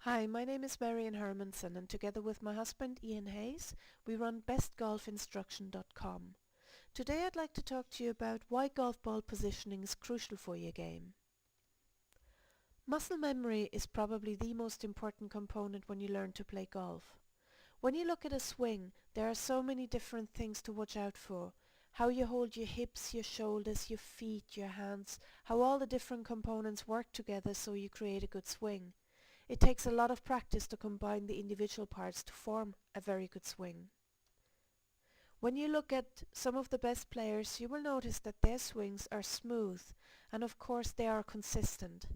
Hi, my name is Marian Hermanson, and together with my husband Ian Hayes, we run bestgolfinstruction.com. Today I'd like to talk to you about why golf ball positioning is crucial for your game. Muscle memory is probably the most important component when you learn to play golf. When you look at a swing, there are so many different things to watch out for. How you hold your hips, your shoulders, your feet, your hands, how all the different components work together so you create a good swing. It takes a lot of practice to combine the individual parts to form a very good swing. When you look at some of the best players, you will notice that their swings are smooth, and of course they are consistent.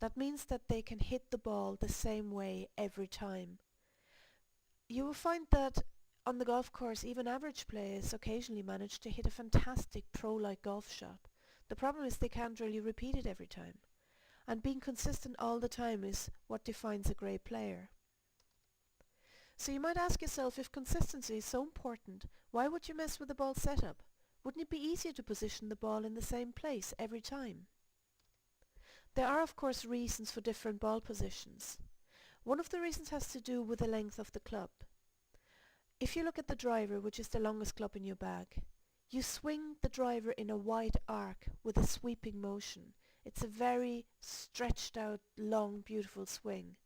That means that they can hit the ball the same way every time. You will find that on the golf course even average players occasionally manage to hit a fantastic pro-like golf shot. The problem is they can't really repeat it every time. And being consistent all the time is what defines a great player. So you might ask yourself, if consistency is so important, why would you mess with the ball setup? Wouldn't it be easier to position the ball in the same place every time? There are of course reasons for different ball positions. One of the reasons has to do with the length of the club. If you look at the driver, which is the longest club in your bag, you swing the driver in a wide arc with a sweeping motion. It's a very stretched out, long, beautiful swing.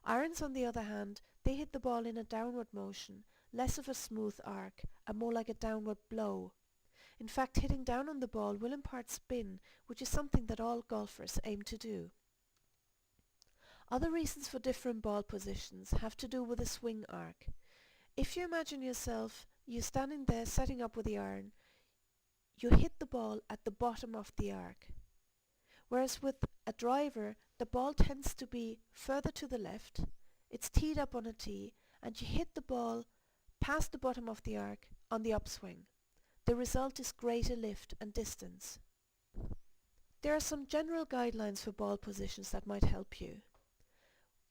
Irons, on the other hand, they hit the ball in a downward motion, less of a smooth arc, and more like a downward blow. In fact, hitting down on the ball will impart spin, which is something that all golfers aim to do. Other reasons for different ball positions have to do with the swing arc. If you imagine yourself, you're standing there setting up with the iron, you hit the ball at the bottom of the arc. Whereas with a driver, the ball tends to be further to the left, it's teed up on a tee, and you hit the ball past the bottom of the arc on the upswing. The result is greater lift and distance. There are some general guidelines for ball positions that might help you.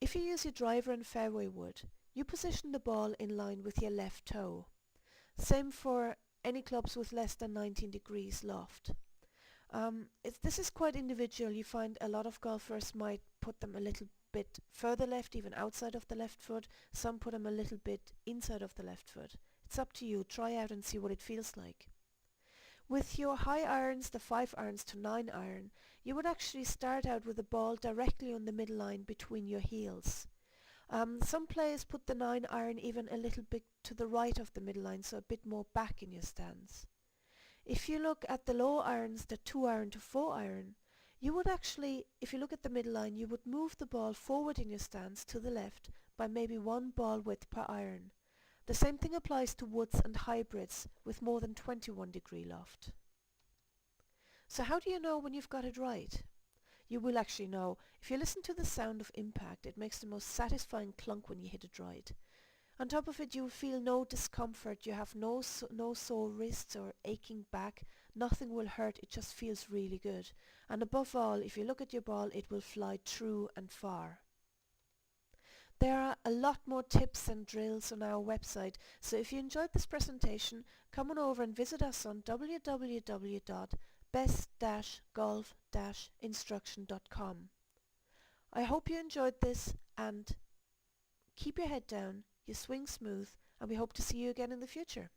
If you use your driver and fairway wood, you position the ball in line with your left toe. Same for any clubs with less than 19 degrees loft. This is quite individual. You find a lot of golfers might put them a little bit further left, even outside of the left foot. Some put them a little bit inside of the left foot. It's up to you. Try out and see what it feels like. With your high irons, the 5 irons to 9 iron, you would actually start out with the ball directly on the middle line between your heels. Some players put the 9 iron even a little bit to the right of the middle line, so a bit more back in your stance. If you look at the low irons, the 2 iron to 4 iron, you would actually, if you look at the middle line, you would move the ball forward in your stance to the left by maybe 1 ball width per iron. The same thing applies to woods and hybrids with more than 21 degree loft. So how do you know when you've got it right? You will actually know. If you listen to the sound of impact, it makes the most satisfying clunk when you hit it right. On top of it, you feel no discomfort, you have no sore wrists or aching back, nothing will hurt, it just feels really good. And above all, if you look at your ball, it will fly true and far. There are a lot more tips and drills on our website, so if you enjoyed this presentation, come on over and visit us on www.best-golf-instruction.com. I hope you enjoyed this, and keep your head down, you swing smooth, and we hope to see you again in the future.